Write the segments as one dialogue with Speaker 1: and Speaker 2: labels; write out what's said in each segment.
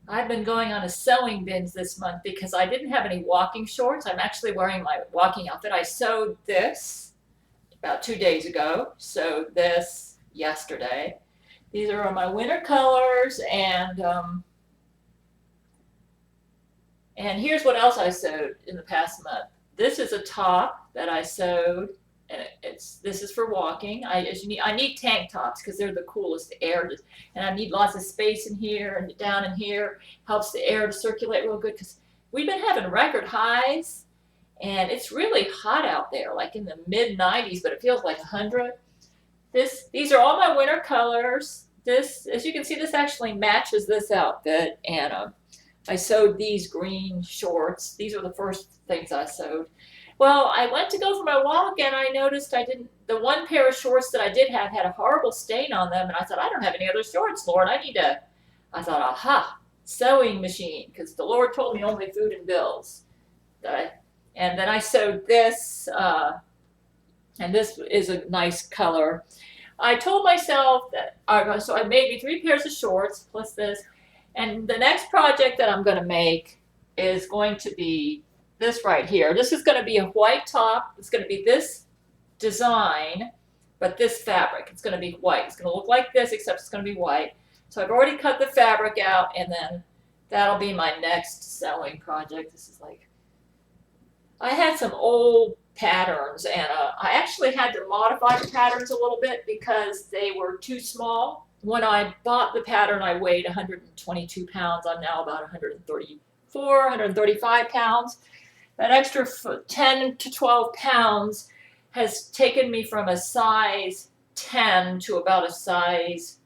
Speaker 1: I've been going on a sewing binge this month because I didn't have any walking shorts. I'm actually wearing my walking outfit. I sewed this about 2 days ago, sewed this yesterday. These are my winter colors, and here's what else I sewed in the past month. This is a top that I sewed, and this is for walking. I need tank tops because they're the coolest air, and I need lots of space in here and down in here. Helps the air to circulate real good because we've been having record highs, and it's really hot out there, like in the mid 90s, but it feels like 100. These are all my winter colors. This, as you can see, this actually matches this outfit, and I sewed these green shorts. These are the first things I sewed. Well, I went to go for my walk and I noticed the one pair of shorts that I did have had a horrible stain on them. And I thought, I don't have any other shorts, Lord. I thought, aha, sewing machine, because the Lord told me only food and bills. And then I sewed this, and this is a nice color. I told myself that, so I made me 3 pairs of shorts plus this. And the next project that I'm going to make is going to be this right here. This is going to be a white top. It's going to be this design, but this fabric. It's going to be white. It's going to look like this, except it's going to be white. So I've already cut the fabric out, and then that'll be my next sewing project. This is like, I had some old patterns, and I actually had to modify the patterns a little bit because they were too small. When I bought the pattern, I weighed 122 pounds. I'm now about 134, 135 pounds. That extra 10 to 12 pounds has taken me from a size 10 to about a size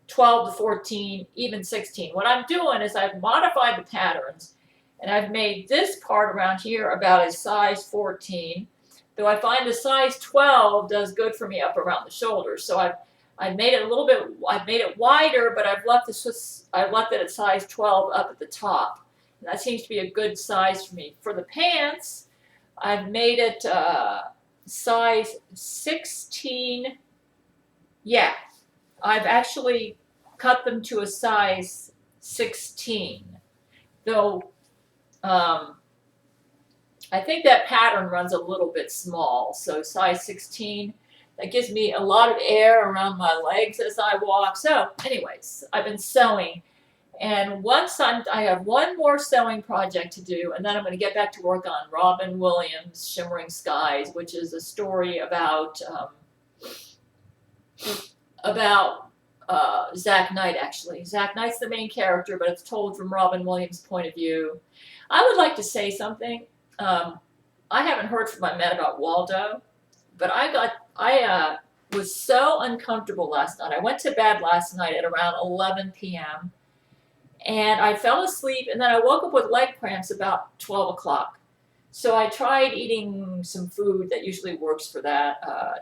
Speaker 1: 12 to 14, even 16. What I'm doing is I've modified the patterns, and I've made this part around here about a size 14, though I find a size 12 does good for me up around the shoulders. So I've made it a little bit, I've made it wider, but I've left it at size 12 up at the top. And that seems to be a good size for me. For the pants, I've made it size 16. Yeah, I've actually cut them to a size 16. Though I think that pattern runs a little bit small, so size 16. That gives me a lot of air around my legs as I walk. So anyways, I've been sewing. And I have one more sewing project to do, and then I'm going to get back to work on Robin Williams' Shimmering Skies, which is a story about Zack Knight, actually. Zack Knight's the main character, but it's told from Robin Williams' point of view. I would like to say something. I haven't heard from my men about Waldo, but I was so uncomfortable last night. I went to bed last night at around 11 p.m., and I fell asleep, and then I woke up with leg cramps about 12 o'clock. So I tried eating some food that usually works for that, I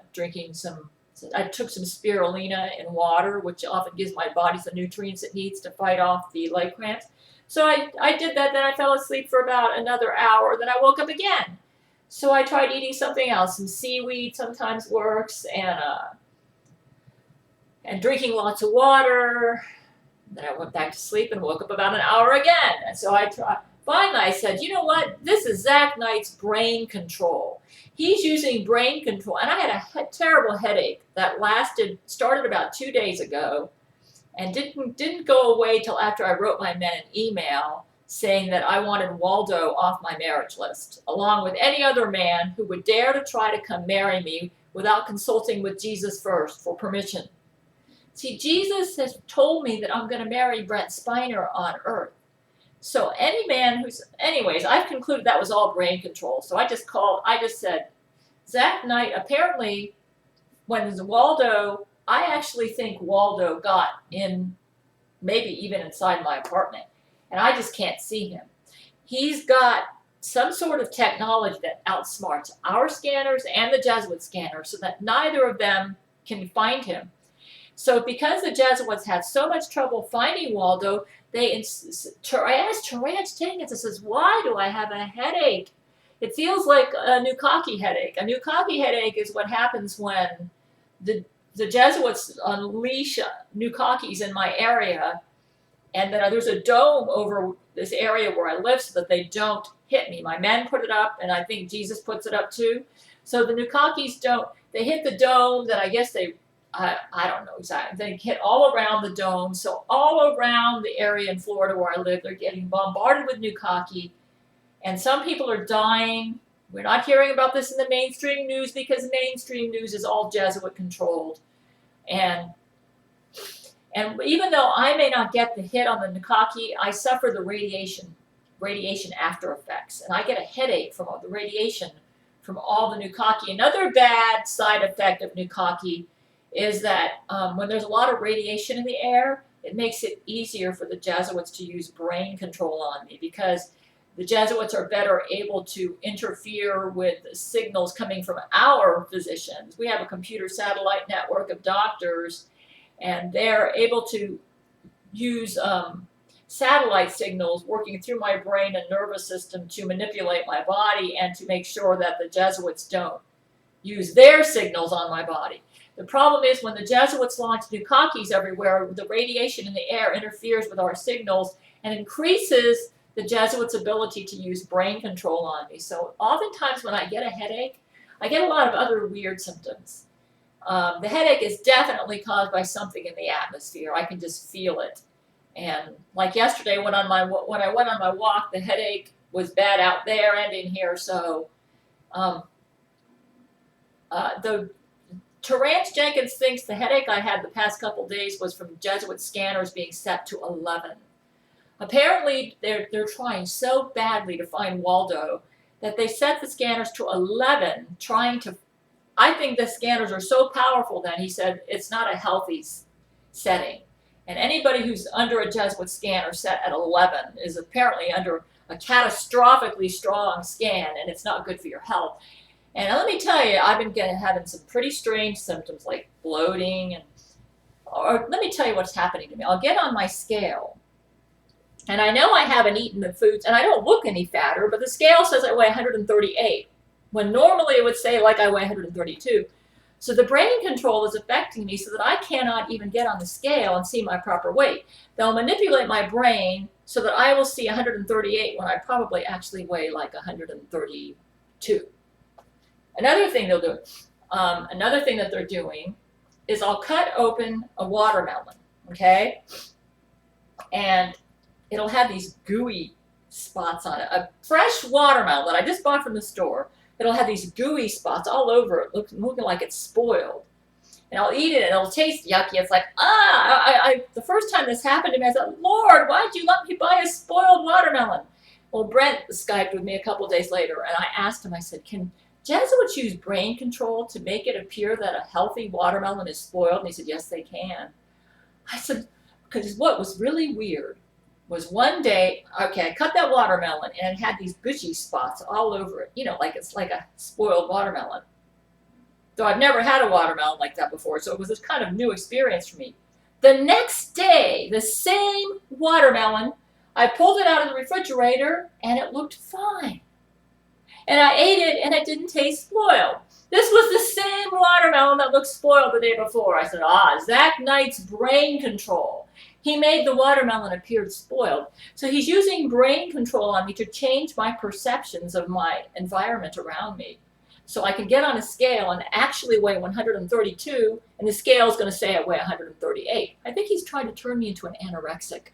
Speaker 1: took some spirulina in water, which often gives my body the nutrients it needs to fight off the leg cramps. So I did that, then I fell asleep for about another hour, then I woke up again. So I tried eating something else. Some seaweed sometimes works, and drinking lots of water. Then I went back to sleep and woke up about an hour again. And so finally I said, you know what? This is Zack Knight's brain control. He's using brain control. And I had a terrible headache that started about 2 days ago and didn't go away till after I wrote my men an email saying that I wanted Waldo off my marriage list, along with any other man who would dare to try to come marry me without consulting with Jesus first for permission. See, Jesus has told me that I'm going to marry Brent Spiner on earth. So any man anyways, I've concluded that was all brain control. So I just said, Zack Knight, apparently, I actually think Waldo got in, maybe even inside my apartment, and I just can't see him. He's got some sort of technology that outsmarts our scanners and the Jesuit scanner so that neither of them can find him. So because the Jesuits had so much trouble finding Waldo, I asked Terence Jenkins, I says, why do I have a headache? It feels like a Nukaki headache. A Nukaki headache is what happens when the Jesuits unleash Nukakis in my area And then there's a dome over this area where I live so that they don't hit me. My men put it up, and I think Jesus puts it up too. So the Nukakis don't, they hit the dome, that I guess I don't know exactly. They hit all around the dome. So all around the area in Florida where I live, they're getting bombarded with Nukaki. And some people are dying. We're not hearing about this in the mainstream news because mainstream news is all Jesuit controlled. And even though I may not get the hit on the Nukaki, I suffer the radiation after effects. And I get a headache from all the radiation from all the Nukaki. Another bad side effect of Nukaki is that when there's a lot of radiation in the air, it makes it easier for the Jesuits to use brain control on me, because the Jesuits are better able to interfere with signals coming from our physicians. We have a computer satellite network of doctors, and they're able to use satellite signals working through my brain and nervous system to manipulate my body and to make sure that the Jesuits don't use their signals on my body. The problem is when the Jesuits launch Nukakis everywhere, the radiation in the air interferes with our signals and increases the Jesuits' ability to use brain control on me. So oftentimes when I get a headache, I get a lot of other weird symptoms. The headache is definitely caused by something in the atmosphere. I can just feel it. And like yesterday when I went on my walk, the headache was bad out there and in here. So the Terrance Jenkins thinks the headache I had the past couple days was from Jesuit scanners being set to 11. Apparently, they're trying so badly to find Waldo that they set the scanners to 11, trying to. I think the scanners are so powerful that he said it's not a healthy setting. And anybody who's under a Jesuit scanner set at 11 is apparently under a catastrophically strong scan, and it's not good for your health. And let me tell you, I've been having some pretty strange symptoms like bloating. Or let me tell you what's happening to me. I'll get on my scale, and I know I haven't eaten the foods, and I don't look any fatter, but the scale says I weigh 138, when normally it would say like I weigh 132. So the brain control is affecting me so that I cannot even get on the scale and see my proper weight. They'll manipulate my brain so that I will see 138 when I probably actually weigh like 132. Another thing that they're doing is I'll cut open a watermelon, okay? And it'll have these gooey spots on it. A fresh watermelon that I just bought from the store, it'll have these gooey spots all over it, looking like it's spoiled. And I'll eat it, and it'll taste yucky. It's like, the first time this happened to me, I said, Lord, why'd you let me buy a spoiled watermelon? Well, Brent Skyped with me a couple days later, and I asked him, I said, can Jesuits use brain control to make it appear that a healthy watermelon is spoiled? And he said, yes, they can. I said, because what was really weird was one day, okay, I cut that watermelon, and it had these bushy spots all over it, like it's like a spoiled watermelon. Though I've never had a watermelon like that before, so it was this kind of new experience for me. The next day, the same watermelon, I pulled it out of the refrigerator, and it looked fine. And I ate it, and it didn't taste spoiled. This was the same watermelon that looked spoiled the day before. I said, Zack Knight's brain control. He made the watermelon appear spoiled. So he's using brain control on me to change my perceptions of my environment around me. So I can get on a scale and actually weigh 132, and the scale is going to say I weigh 138. I think he's trying to turn me into an anorexic.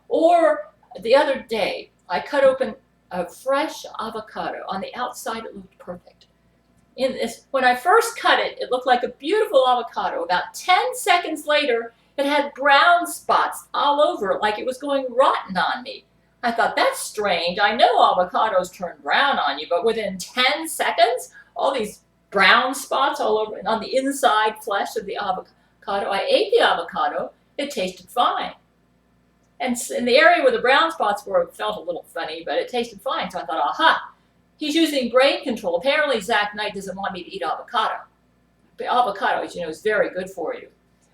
Speaker 1: Or the other day, I cut open a fresh avocado. On the outside, it looked perfect. When I first cut it, it looked like a beautiful avocado. About 10 seconds later, it had brown spots all over it, like it was going rotten on me. I thought, that's strange. I know avocados turn brown on you, but within 10 seconds, all these brown spots all over on the inside flesh of the avocado. I ate the avocado. It tasted fine. And in the area where the brown spots were, it felt a little funny, but it tasted fine. So I thought, aha, he's using brain control. Apparently, Zack Knight doesn't want me to eat avocado. But avocado, as you know, is very good for you.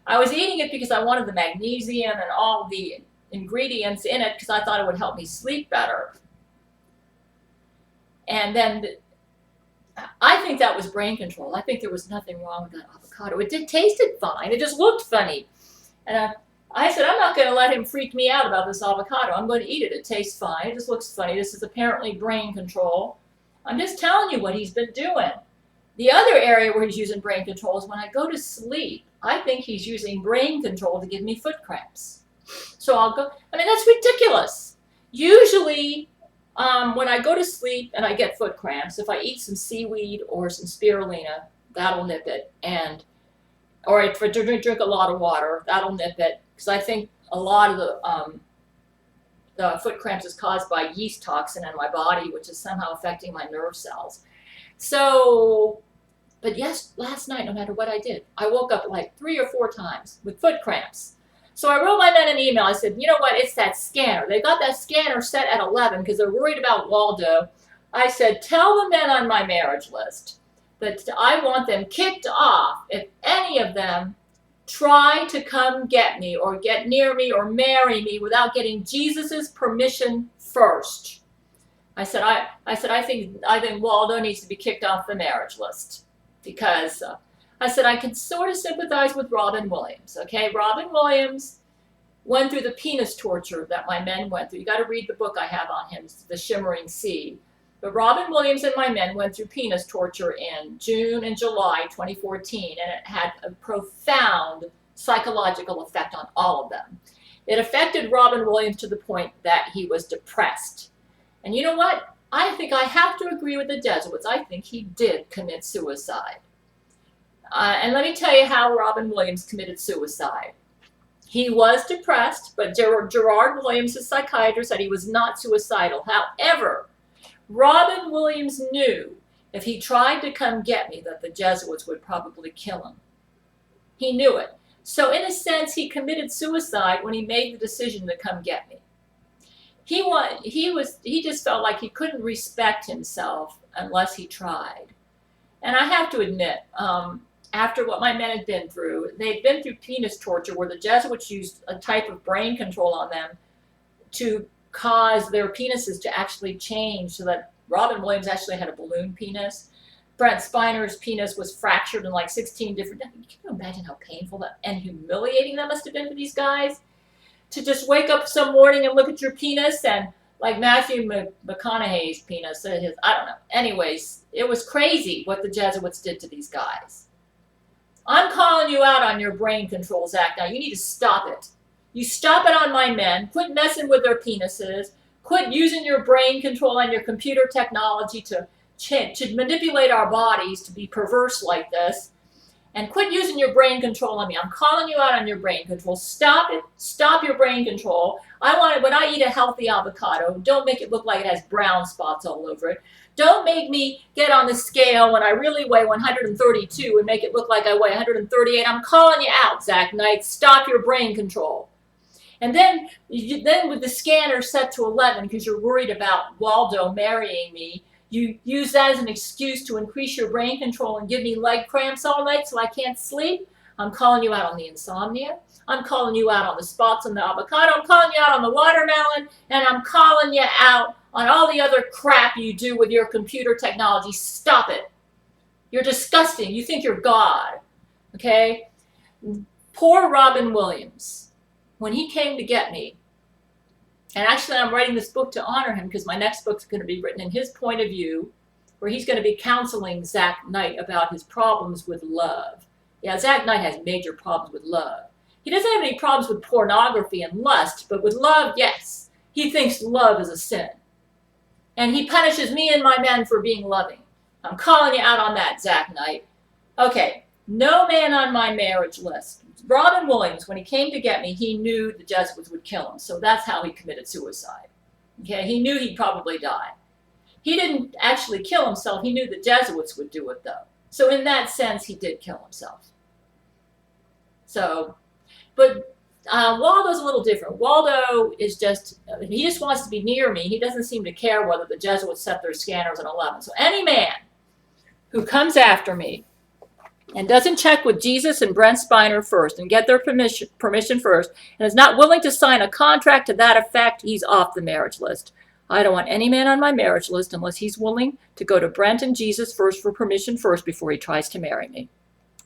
Speaker 1: I was eating it because I wanted the magnesium and all the ingredients in it because I thought it would help me sleep better. And then I think that was brain control. I think there was nothing wrong with that avocado. It tasted fine. It just looked funny. And I said, I'm not going to let him freak me out about this avocado. I'm going to eat it. It tastes fine. It just looks funny. This is apparently brain control. I'm just telling you what he's been doing. The other area where he's using brain control is when I go to sleep. I think he's using brain control to give me foot cramps. So I'll go, I mean, that's ridiculous. Usually, when I go to sleep and I get foot cramps, if I eat some seaweed or some spirulina, that'll nip it. Or if I drink a lot of water, that'll nip it. Because I think a lot of the foot cramps is caused by yeast toxin in my body, which is somehow affecting my nerve cells. So, but yes, last night, no matter what I did, I woke up like 3 or 4 times with foot cramps. So I wrote my men an email. I said, you know what, it's that scanner. They got that scanner set at 11 because they're worried about Waldo. I said, tell the men on my marriage list that I want them kicked off if any of them try to come get me or get near me or marry me without getting Jesus's permission first. I said, I think Waldo needs to be kicked off the marriage list because I said I can sort of sympathize with Robin Williams. Okay, Robin Williams went through the penis torture that my men went through. You got to read the book I have on him, The Shimmering Sea. But Robin Williams and my men went through penis torture in June and July 2014, and it had a profound psychological effect on all of them. It affected Robin Williams to the point that he was depressed. And you know what? I think I have to agree with the Jesuits. I think he did commit suicide. And let me tell you how Robin Williams committed suicide. He was depressed, but Gerard Williams, his psychiatrist, said he was not suicidal. However, Robin Williams knew if he tried to come get me that the Jesuits would probably kill him. He knew it. So in a sense, he committed suicide when he made the decision to come get me. He just felt like he couldn't respect himself unless he tried. And I have to admit, after what my men had been through, they'd been through penis torture where the Jesuits used a type of brain control on them to cause their penises to actually change so that Robin Williams actually had a balloon penis. Brent Spiner's penis was fractured in like 16 different... Can you imagine how painful that and humiliating that must have been for these guys? To just wake up some morning and look at your penis and like Matthew McConaughey's penis, I don't know. Anyways, it was crazy what the Jesuits did to these guys. I'm calling you out on your brain control, Zack. Now you need to stop it. You stop it on my men. Quit messing with their penises. Quit using your brain control and your computer technology to manipulate our bodies to be perverse like this. And quit using your brain control on me. I'm calling you out on your brain control. Stop it. Stop your brain control. When I eat a healthy avocado, don't make it look like it has brown spots all over it. Don't make me get on the scale when I really weigh 132 and make it look like I weigh 138. I'm calling you out, Zack Knight. Stop your brain control. And then with the scanner set to 11 because you're worried about Waldo marrying me, you use that as an excuse to increase your brain control and give me leg cramps all night so I can't sleep. I'm calling you out on the insomnia. I'm calling you out on the spots on the avocado. I'm calling you out on the watermelon. And I'm calling you out on all the other crap you do with your computer technology. Stop it. You're disgusting. You think you're God. Okay? Poor Robin Williams, when he came to get me, and actually I'm writing this book to honor him because my next book's going to be written in his point of view, where he's going to be counseling Zack Knight about his problems with love. Yeah, Zack Knight has major problems with love. He doesn't have any problems with pornography and lust, but with love, yes. He thinks love is a sin. And he punishes me and my men for being loving. I'm calling you out on that, Zack Knight. Okay, no man on my marriage list. Robin Williams, when he came to get me, he knew the Jesuits would kill him. So that's how he committed suicide. Okay, he knew he'd probably die. He didn't actually kill himself. He knew the Jesuits would do it, though. So in that sense, he did kill himself. So, but Waldo's a little different. Waldo is he just wants to be near me. He doesn't seem to care whether the Jesuits set their scanners at 11. So any man who comes after me and doesn't check with Jesus and Brent Spiner first and get their permission first and is not willing to sign a contract to that effect, he's off the marriage list. I don't want any man on my marriage list unless he's willing to go to Brent and Jesus first for permission first before he tries to marry me.